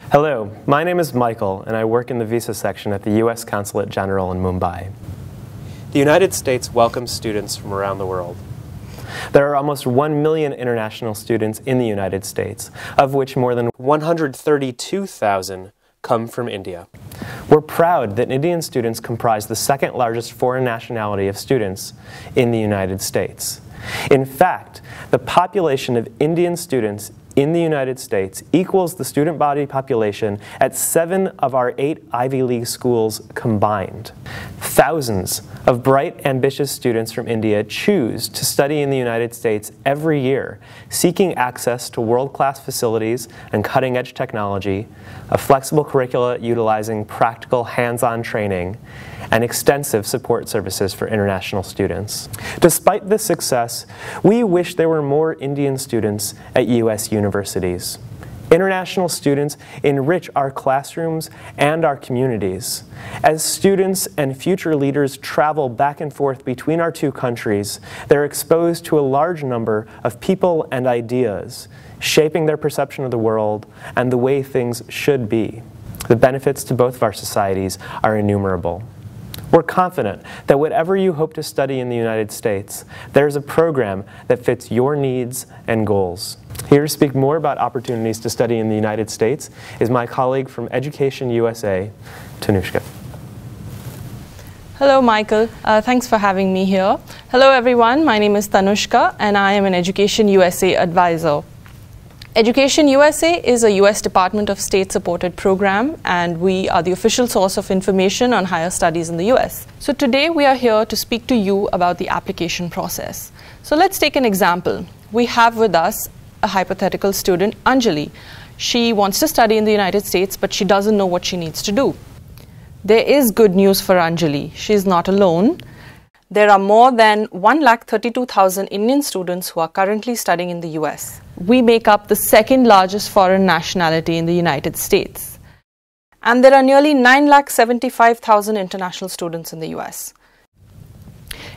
Hello, my name is Michael, and I work in the visa section at the U.S. Consulate General in Mumbai. The United States welcomes students from around the world. There are almost 1 million international students in the United States, of which more than 132,000 come from India. We're proud that Indian students comprise the second largest foreign nationality of students in the United States. In fact, the population of Indian students in the United States equals the student body population at 7 of our 8 Ivy League schools combined. Thousands of bright, ambitious students from India choose to study in the United States every year, seeking access to world-class facilities and cutting-edge technology, a flexible curricula utilizing practical hands-on training, and extensive support services for international students. Despite this success, we wish there were more Indian students at U.S. universities. International students enrich our classrooms and our communities. As students and future leaders travel back and forth between our two countries, they're exposed to a large number of people and ideas, shaping their perception of the world and the way things should be. The benefits to both of our societies are innumerable. We're confident that whatever you hope to study in the United States, there's a program that fits your needs and goals. Here to speak more about opportunities to study in the United States is my colleague from Education USA, Tanushka. Hello, Michael. Thanks for having me here. Hello, everyone. My name is Tanushka, and I am an Education USA advisor. Education USA is a U.S. Department of State-supported program, and we are the official source of information on higher studies in the U.S. So today we are here to speak to you about the application process. So let's take an example. We have with us a hypothetical student, Anjali. She wants to study in the United States, but she doesn't know what she needs to do. There is good news for Anjali. She is not alone. There are more than 132,000 Indian students who are currently studying in the US. We make up the second largest foreign nationality in the United States. And there are nearly 975,000 international students in the US.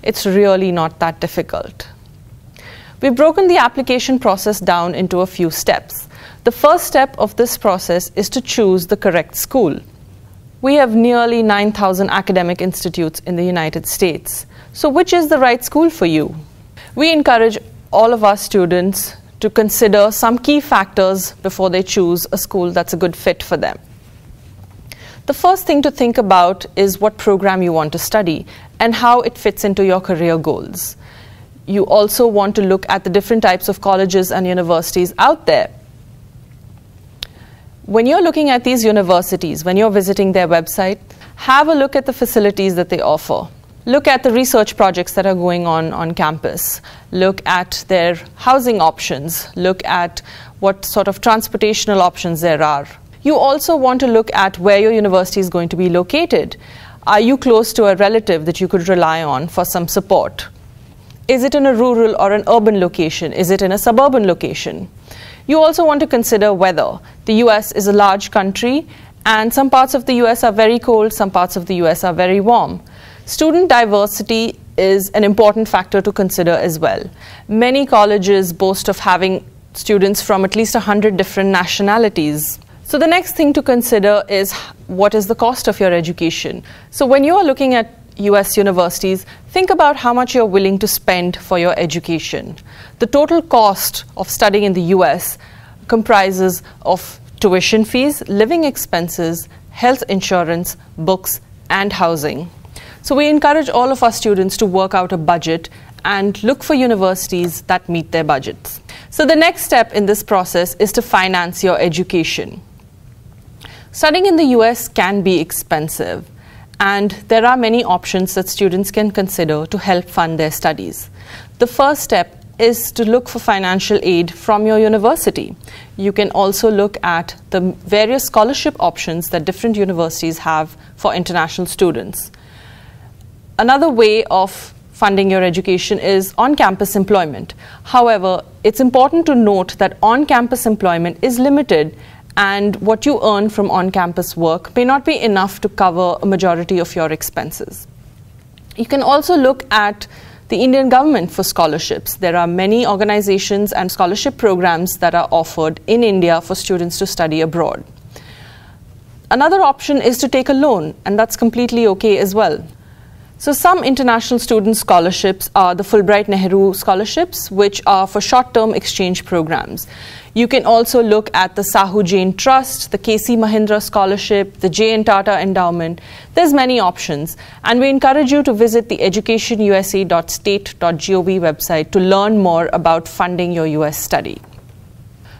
It's really not that difficult. We've broken the application process down into a few steps. The first step of this process is to choose the correct school. We have nearly 9,000 academic institutes in the United States. So which is the right school for you? We encourage all of our students to consider some key factors before they choose a school that's a good fit for them. The first thing to think about is what program you want to study and how it fits into your career goals. You also want to look at the different types of colleges and universities out there. When you're looking at these universities, when you're visiting their website, have a look at the facilities that they offer. Look at the research projects that are going on campus. Look at their housing options. Look at what sort of transportational options there are. You also want to look at where your university is going to be located. Are you close to a relative that you could rely on for some support? Is it in a rural or an urban location? Is it in a suburban location? You also want to consider weather. The US is a large country, and some parts of the US are very cold, some parts of the US are very warm. Student diversity is an important factor to consider as well. Many colleges boast of having students from at least 100 different nationalities. So the next thing to consider is what is the cost of your education. So when you are looking at US universities, think about how much you're willing to spend for your education. The total cost of studying in the US comprises of tuition fees, living expenses, health insurance, books, and housing. So we encourage all of our students to work out a budget and look for universities that meet their budgets. So the next step in this process is to finance your education. Studying in the US can be expensive, and there are many options that students can consider to help fund their studies. The first step is to look for financial aid from your university. You can also look at the various scholarship options that different universities have for international students. Another way of funding your education is on-campus employment. However, it's important to note that on-campus employment is limited, and what you earn from on-campus work may not be enough to cover a majority of your expenses. You can also look at the Indian government for scholarships. There are many organizations and scholarship programs that are offered in India for students to study abroad. Another option is to take a loan, and that's completely okay as well. So some international student scholarships are the Fulbright Nehru scholarships, which are for short-term exchange programs. You can also look at the Sahu Jain Trust, the KC Mahindra Scholarship, the J.N. Tata Endowment. There's many options, and we encourage you to visit the educationusa.state.gov website to learn more about funding your US study.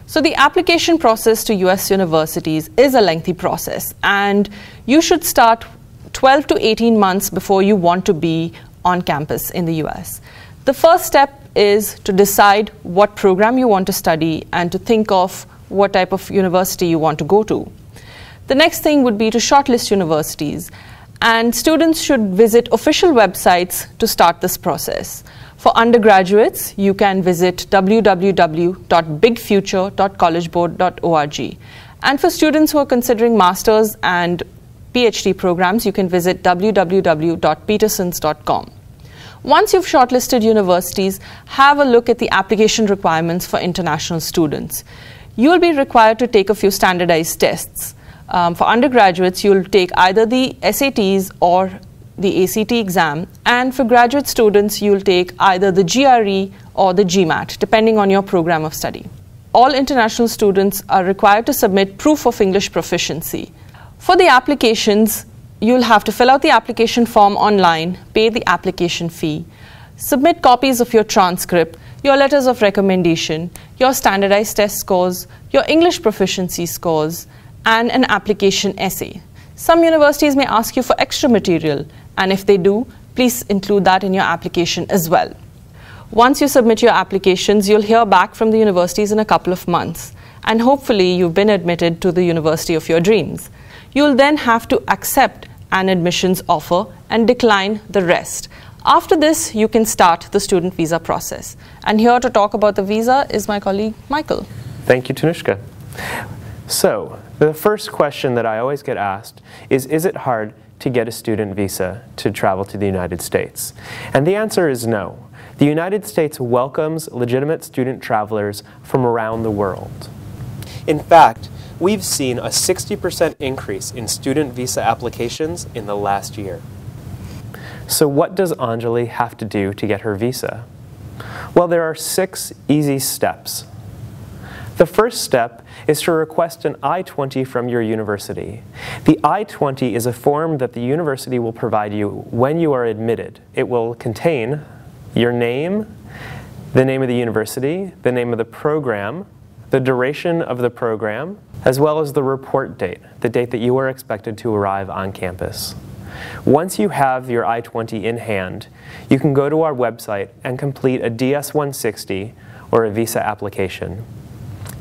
So the application process to US universities is a lengthy process, and you should start 12 to 18 months before you want to be on campus in the US. The first step is to decide what program you want to study and to think of what type of university you want to go to. The next thing would be to shortlist universities, and students should visit official websites to start this process. For undergraduates, you can visit www.bigfuture.collegeboard.org. And for students who are considering masters and PhD programs, you can visit www.petersons.com. Once you've shortlisted universities, have a look at the application requirements for international students. You'll be required to take a few standardized tests. For undergraduates, you'll take either the SATs or the ACT exam, and for graduate students, you'll take either the GRE or the GMAT, depending on your program of study. All international students are required to submit proof of English proficiency. For the applications, you'll have to fill out the application form online, pay the application fee, submit copies of your transcript, your letters of recommendation, your standardized test scores, your English proficiency scores, and an application essay. Some universities may ask you for extra material, and if they do, please include that in your application as well. Once you submit your applications, you'll hear back from the universities in a couple of months, and hopefully you've been admitted to the university of your dreams. You'll then have to accept an admissions offer and decline the rest. After this, you can start the student visa process. And here to talk about the visa is my colleague, Michael. Thank you, Tanushka. So, the first question that I always get asked is it hard to get a student visa to travel to the United States? And the answer is no. The United States welcomes legitimate student travelers from around the world. In fact, we've seen a 60% increase in student visa applications in the last year. So what does Anjali have to do to get her visa? Well, there are 6 easy steps. The first step is to request an I-20 from your university. The I-20 is a form that the university will provide you when you are admitted. It will contain your name, the name of the university, the name of the program, the duration of the program, as well as the report date, the date that you are expected to arrive on campus. Once you have your I-20 in hand, you can go to our website and complete a DS-160 or a visa application.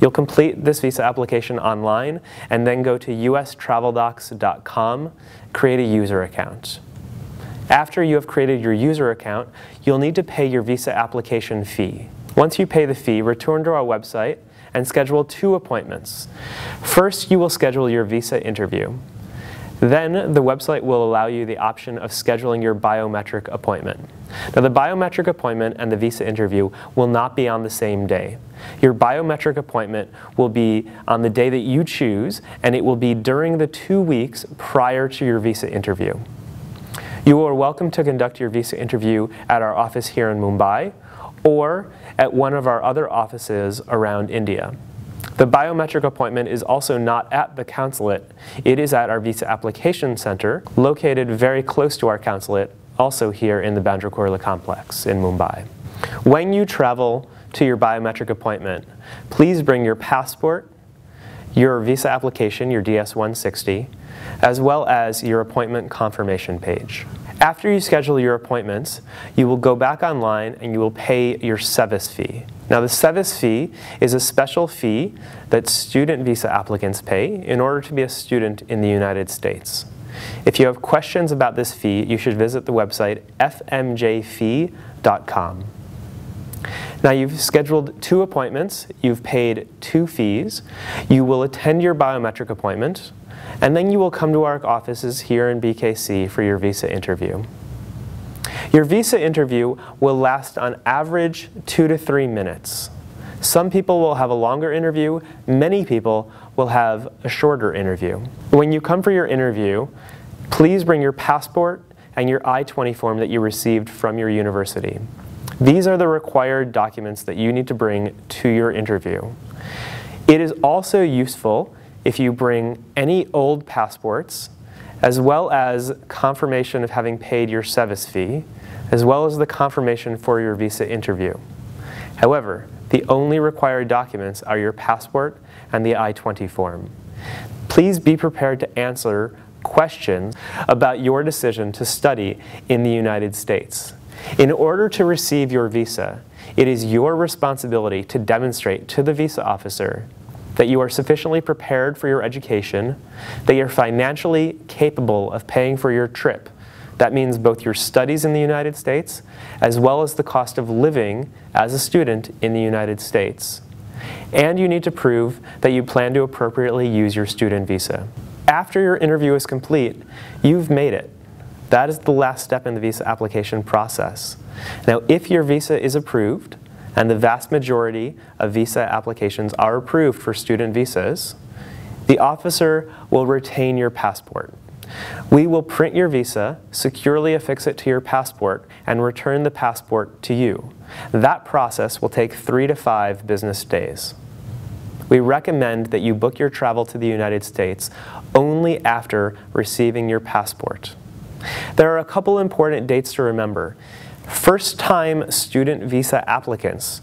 You'll complete this visa application online and then go to ustraveldocs.com, create a user account. After you have created your user account, you'll need to pay your visa application fee. Once you pay the fee, return to our website and schedule 2 appointments. First, you will schedule your visa interview. Then the website will allow you the option of scheduling your biometric appointment. Now, the biometric appointment and the visa interview will not be on the same day. Your biometric appointment will be on the day that you choose, and it will be during the 2 weeks prior to your visa interview. You are welcome to conduct your visa interview at our office here in Mumbai or at one of our other offices around India. The biometric appointment is also not at the consulate. It is at our visa application center, located very close to our consulate, also here in the Bandra Kurla complex in Mumbai. When you travel to your biometric appointment, please bring your passport, your visa application, your DS-160, as well as your appointment confirmation page. After you schedule your appointments, you will go back online and you will pay your Sevis Fee. Now, the Sevis Fee is a special fee that student visa applicants pay in order to be a student in the United States. If you have questions about this fee, you should visit the website fmjfee.com. Now, you've scheduled 2 appointments, you've paid 2 fees, you will attend your biometric appointment, and then you will come to our offices here in BKC for your visa interview. Your visa interview will last on average 2 to 3 minutes. Some people will have a longer interview, many people will have a shorter interview. When you come for your interview, please bring your passport and your I-20 form that you received from your university. These are the required documents that you need to bring to your interview. It is also useful if you bring any old passports, as well as confirmation of having paid your Sevis fee, as well as the confirmation for your visa interview. However, the only required documents are your passport and the I-20 form. Please be prepared to answer questions about your decision to study in the United States. In order to receive your visa, it is your responsibility to demonstrate to the visa officer that you are sufficiently prepared for your education, that you're financially capable of paying for your trip. That means both your studies in the United States, as well as the cost of living as a student in the United States. And you need to prove that you plan to appropriately use your student visa. After your interview is complete, you've made it. That is the last step in the visa application process. Now, if your visa is approved, and the vast majority of visa applications are approved for student visas, the officer will retain your passport. We will print your visa, securely affix it to your passport, and return the passport to you. That process will take 3 to 5 business days. We recommend that you book your travel to the United States only after receiving your passport. There are a couple important dates to remember. First-time student visa applicants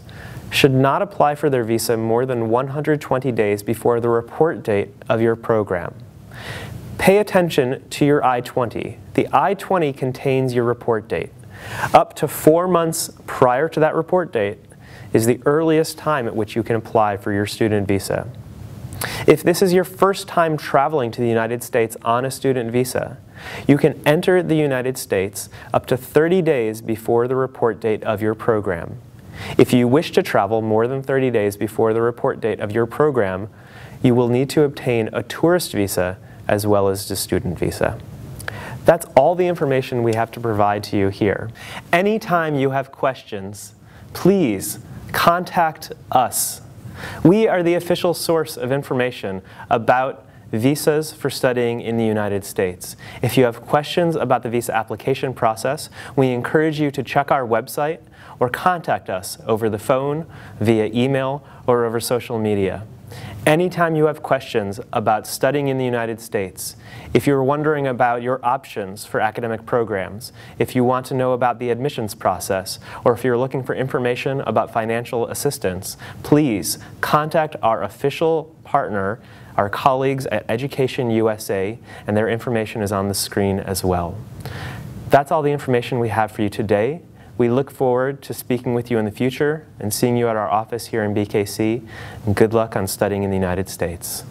should not apply for their visa more than 120 days before the report date of your program. Pay attention to your I-20. The I-20 contains your report date. Up to 4 months prior to that report date is the earliest time at which you can apply for your student visa. If this is your first time traveling to the United States on a student visa, you can enter the United States up to 30 days before the report date of your program. If you wish to travel more than 30 days before the report date of your program, you will need to obtain a tourist visa as well as a student visa. That's all the information we have to provide to you here. Anytime you have questions, please contact us. We are the official source of information about visas for studying in the United States. If you have questions about the visa application process, we encourage you to check our website or contact us over the phone, via email, or over social media. Anytime you have questions about studying in the United States, if you're wondering about your options for academic programs, if you want to know about the admissions process, or if you're looking for information about financial assistance, please contact our official partner, our colleagues at Education USA, and their information is on the screen as well. That's all the information we have for you today. We look forward to speaking with you in the future and seeing you at our office here in BKC. And good luck on studying in the United States.